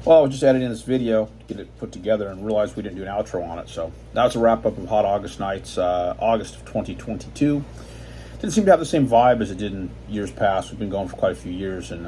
Well, I was just editing this video to get it put together and realized we didn't do an outro on it. So that was a wrap up of Hot August Nights, August of 2022. Didn't seem to have the same vibe as it did in years past. We've been going for quite a few years, and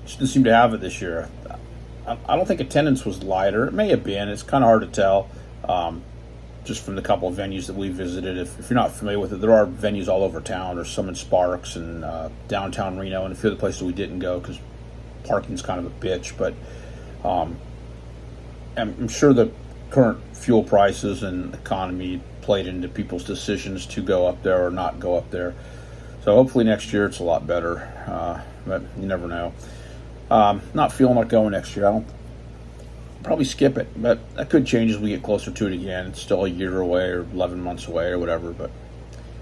just didn't seem to have it this year. I don't think attendance was lighter. It may have been. It's kind of hard to tell, just from the couple of venues that we visited. If you're not familiar with it, there are venues all over town. There's some in Sparks and downtown Reno, and a few other places we didn't go because parking's kind of a bitch. But I'm sure the current fuel prices and economy played into people's decisions to go up there or not go up there. So hopefully next year it's a lot better, but you never know. Not feeling like going next year. I'll probably skip it, but that could change as we get closer to it again. It's still a year away or 11 months away or whatever. But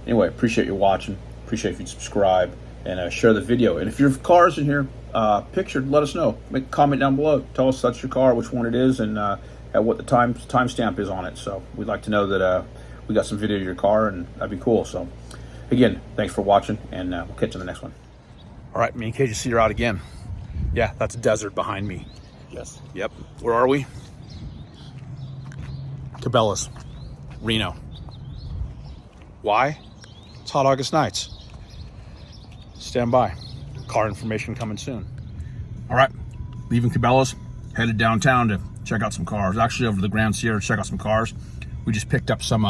anyway, appreciate you watching. Appreciate if you subscribe and share the video. And if your car's in here pictured, let us know. Make a comment down below. Tell us that's your car, which one it is, and what the timestamp is on it. So we'd like to know that we got some video of your car, and that'd be cool. So again, thanks for watching, and we'll catch you in the next one. All right, me and KJC are out again. Yeah, that's a desert behind me. Yes. Yep. Where are we? Cabela's, Reno. Why? It's Hot August Nights. Stand by. Car information coming soon. All right, leaving Cabela's, headed downtown to check out some cars. Actually, over to the Grand Sierra to check out some cars. We just picked up some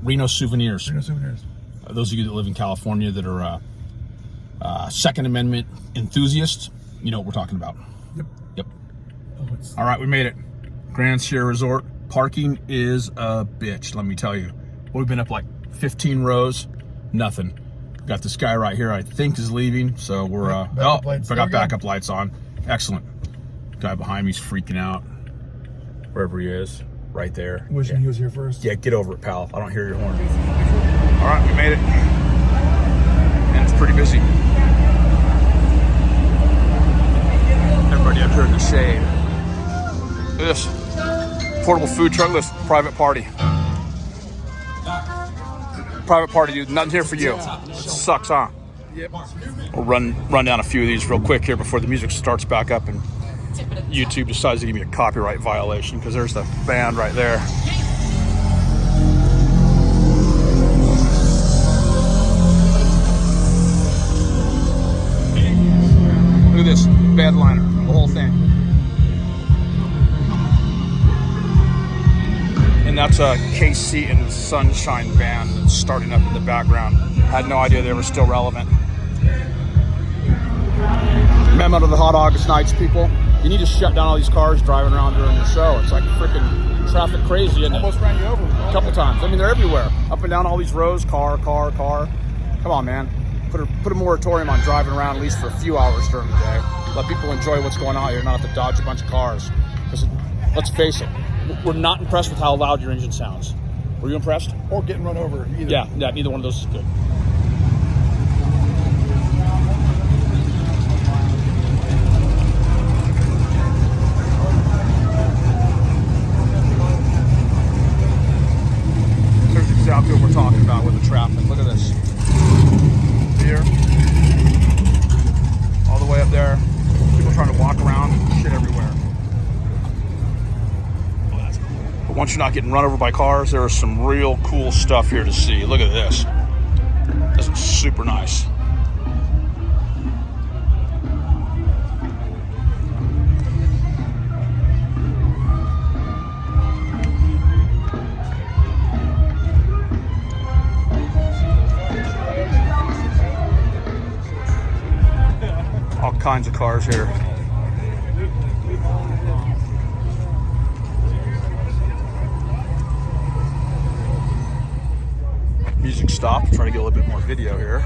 Reno souvenirs. Reno souvenirs. Those of you that live in California that are Second Amendment enthusiasts, you know what we're talking about. Yep. Oh, all right, we made it. Grand Sierra Resort. Parking is a bitch, let me tell you. We've been up like 15 rows, nothing. Got this guy right here, I think is leaving, so we're, I got backup lights on. Excellent. Guy behind me's freaking out. Wherever he is, right there. Wishing he was here first. Yeah, get over it, pal. I don't hear your horn. All right, we made it. And it's pretty busy. Everybody up here in the shade. Look at this. Portable food truck list, private party. Private party, dude. Nothing here for you. Sucks, huh? Yep. We'll run down a few of these real quick here before the music starts back up and YouTube decides to give me a copyright violation, because there's the band right there. Look at this bedliner, the whole thing. And that's a KC and Sunshine band that's starting up in the background. Had no idea they were still relevant. Memo to the Hot August Nights people. You need to shut down all these cars driving around during your show. It's like freaking traffic crazy, isn't it? Almost ran you over. A couple times. I mean, they're everywhere. Up and down all these rows, car. Come on, man. Put a moratorium on driving around at least for a few hours during the day. Let people enjoy what's going on here, not have to dodge a bunch of cars. Because let's face it, we're not impressed with how loud your engine sounds. Were you impressed? Or getting run over either. Yeah, neither one of those is good. There's exactly what we're talking about with the traffic. Look at this. Here. All the way up there. People trying to walk around. Shit everywhere. But once you're not getting run over by cars, there is some real cool stuff here to see. Look at this. This is super nice. All kinds of cars here. Music stopped. Try to get a little bit more video here.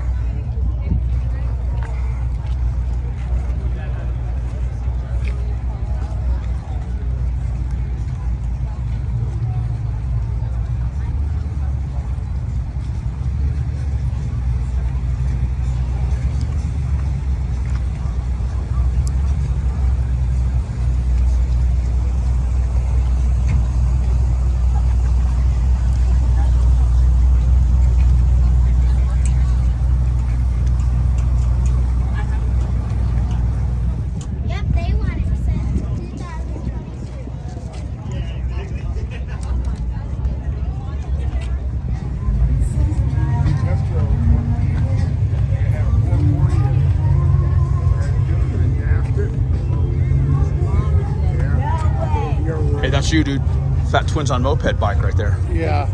That's you, dude. Fat Twins on moped bike right there. Yeah.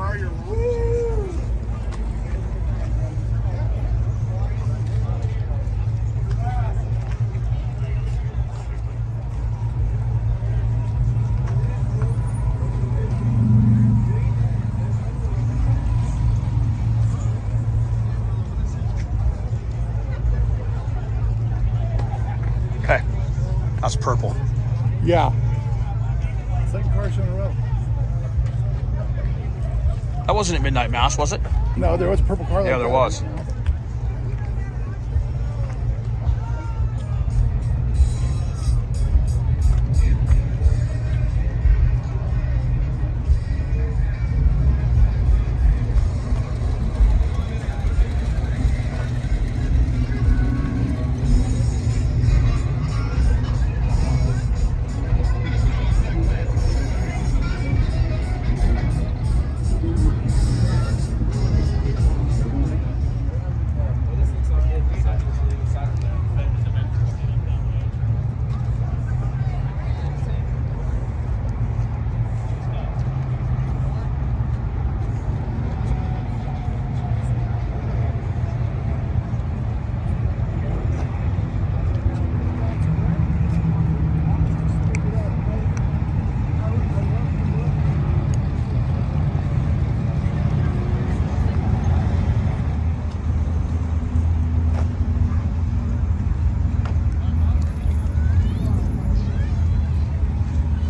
Okay, that's purple. Yeah. Second car show in a row. That wasn't at Midnight Mass, was it? No, there was a purple car. Yeah, like there that. was.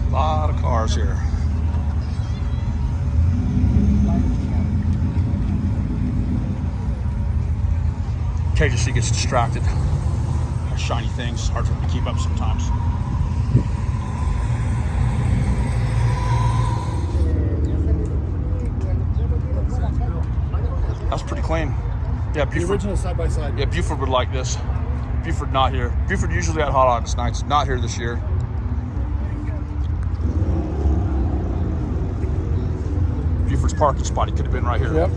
A lot of cars here. KJC gets distracted by shiny things. It's hard for him to keep up sometimes. That's pretty clean. Yeah, The Buford. original side by side. Yeah, Buford would like this. Buford not here. Buford usually had hot August nights. Not here this year. Buford's parking spot. He could have been right here. Yep.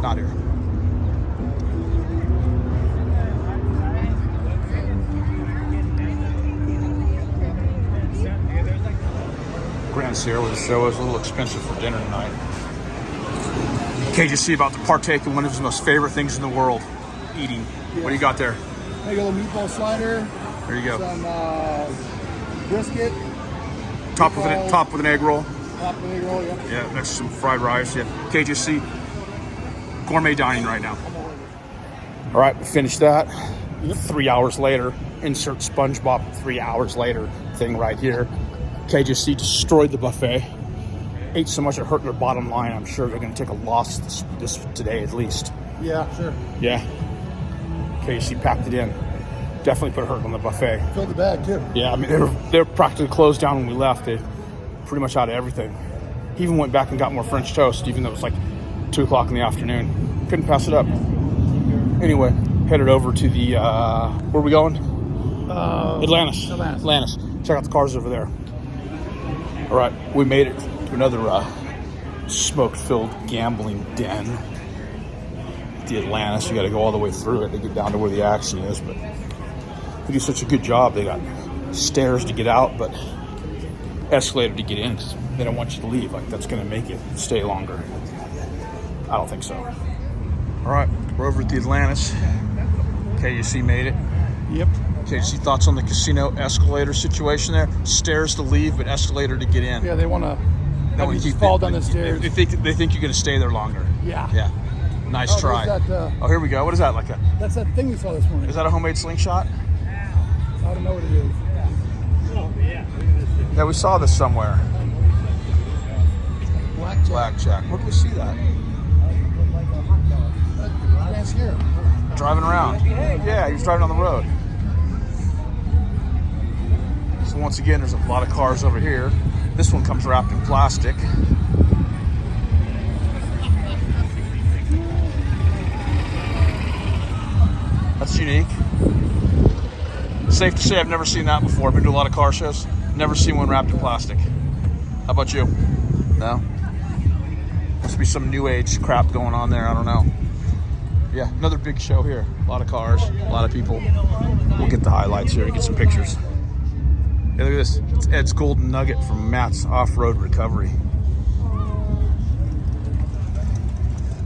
Not here. Grand Sierra, where the show is, a little expensive for dinner tonight. KJC about to partake in one of his most favorite things in the world, eating. What do you got there? Make a little meatball slider. There you go. Some brisket. Top with an egg roll. Top of the roll, yeah. Yeah, next to some fried rice. Yeah, KJC gourmet dining right now. All right, we finished that. Yep. 3 hours later, insert SpongeBob 3 hours later thing right here. KJC destroyed the buffet. Ate so much it hurt their bottom line. I'm sure they're going to take a loss this today at least. Yeah, sure. Yeah. KJC packed it in. Definitely put a hurt on the buffet. Filled the bag, too. Yeah, I mean, they were practically closed down when we left. They pretty much out of everything. He even went back and got more French toast, even though it was like 2 o'clock in the afternoon. Couldn't pass it up. Anyway, headed over to the, where are we going? Atlantis. Check out the cars over there. All right, we made it to another smoke-filled gambling den. The Atlantis, you got to go all the way through it to get down to where the action is, but they do such a good job. They got stairs to get out, but escalator to get in. They don't want you to leave. Like, that's going to make it stay longer. I don't think so. All right, we're over at the Atlantis. KJC made it. Yep. KJC, thoughts on the casino escalator situation there? Stairs to leave, but escalator to get in. Yeah, they want to That you fall down the stairs. They think you're going to stay there longer. Yeah. Yeah. Nice try. That, Oh, here we go. What is that? Like a? that's that thing we saw this morning. Is that a homemade slingshot? I don't know what it is. Yeah, we saw this somewhere. Blackjack. Where did we see that? Grand Sierra. Driving around. Yeah, he was driving on the road. So once again, there's a lot of cars over here. This one comes wrapped in plastic. That's unique. Safe to say I've never seen that before. I've been to a lot of car shows. Never seen one wrapped in plastic. How about you? No? Must be some new age crap going on there. I don't know. Yeah, another big show here. A lot of cars, a lot of people. We'll get the highlights here and get some pictures. Hey, look at this. It's Ed's Golden Nugget from Matt's Off-Road Recovery.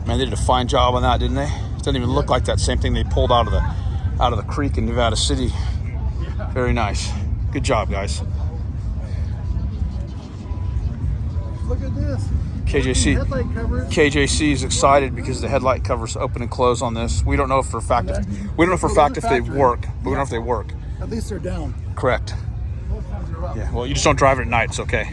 Man, they did a fine job on that, didn't they? It doesn't even look like that same thing they pulled out of the creek in Nevada City. Very nice. Good job, guys. Look at this. KJC is excited because the headlight covers open and close on this. We don't know for a fact if they work, but we don't know if they work. At least they're down. Correct. Yeah. Well, you just don't drive it at night. It's okay.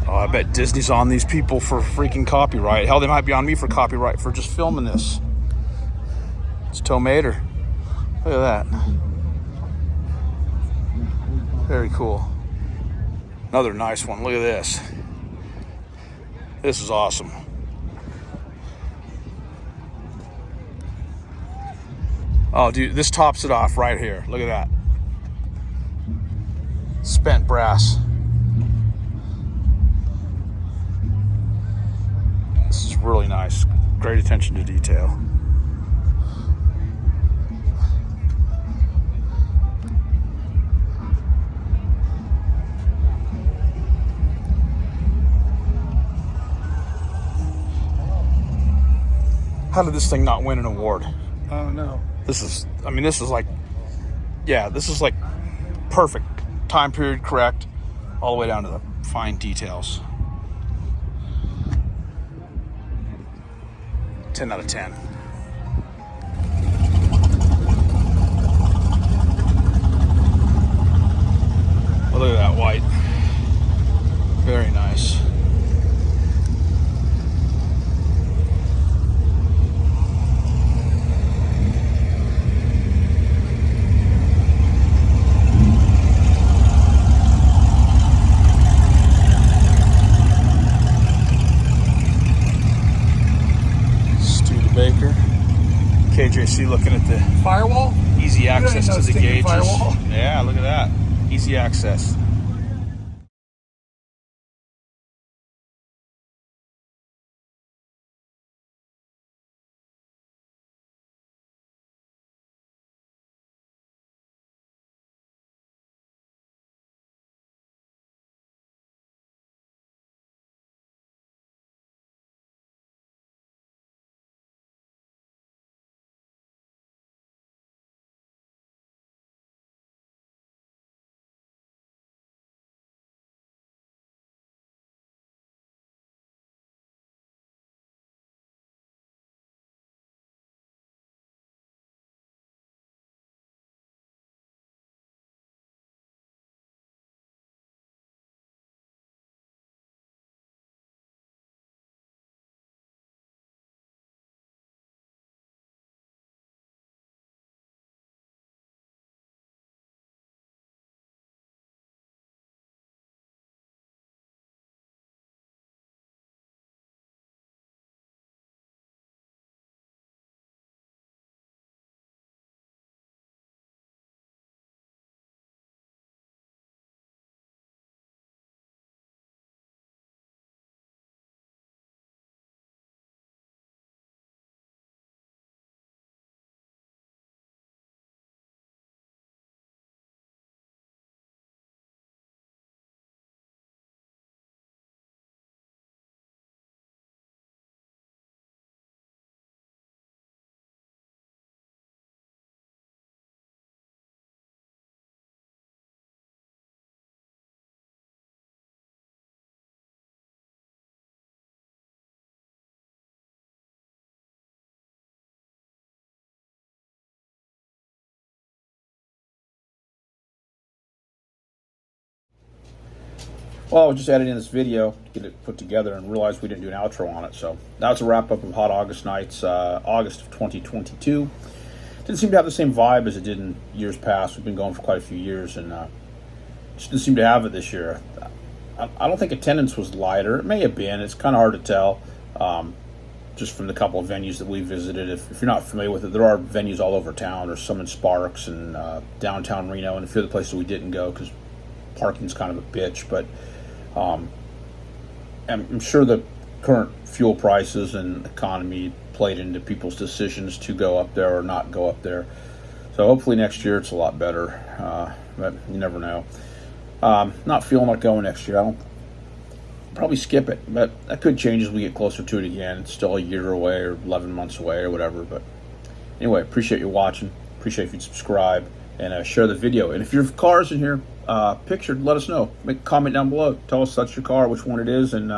Oh, I bet Disney's on these people for freaking copyright. Hell, they might be on me for copyright for just filming this. It's Tomater. Look at that. Very cool. Another nice one. Look at this. This is awesome. Oh, dude, this tops it off right here. Look at that. Spent brass. This is really nice. Great attention to detail. How did this thing not win an award? Oh no. This is like perfect. Time period correct, all the way down to the fine details. 10 out of 10. Well, look at that white. Very nice. Baker. KJC looking at the Firewall? Easy access no to the stinking gauges. firewall. Yeah, look at that. Easy access. Well, I was just editing this video to get it put together and realized we didn't do an outro on it. So that's a wrap up of Hot August Nights, August of 2022. Didn't seem to have the same vibe as it did in years past. We've been going for quite a few years and just didn't seem to have it this year. I don't think attendance was lighter. It may have been. It's kind of hard to tell just from the couple of venues that we visited. If you're not familiar with it, there are venues all over town. There's some in Sparks and downtown Reno and a few other places we didn't go because parking's kind of a bitch. But I'm sure the current fuel prices and economy played into people's decisions to go up there or not go up there. So hopefully next year it's a lot better, but you never know. Not feeling like going next year. I'll probably skip it, but that could change as we get closer to it again. It's still a year away or 11 months away or whatever. But anyway, appreciate you watching. Appreciate if you'd subscribe and share the video. And if your car's in here pictured, let us know. Make a comment down below. Tell us that's your car, which one it is, and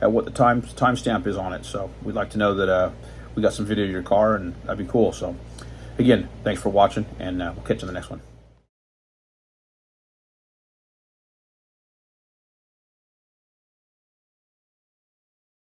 what the timestamp is on it. So we'd like to know that we got some video of your car, and that'd be cool. So again, thanks for watching, and we'll catch you in the next one.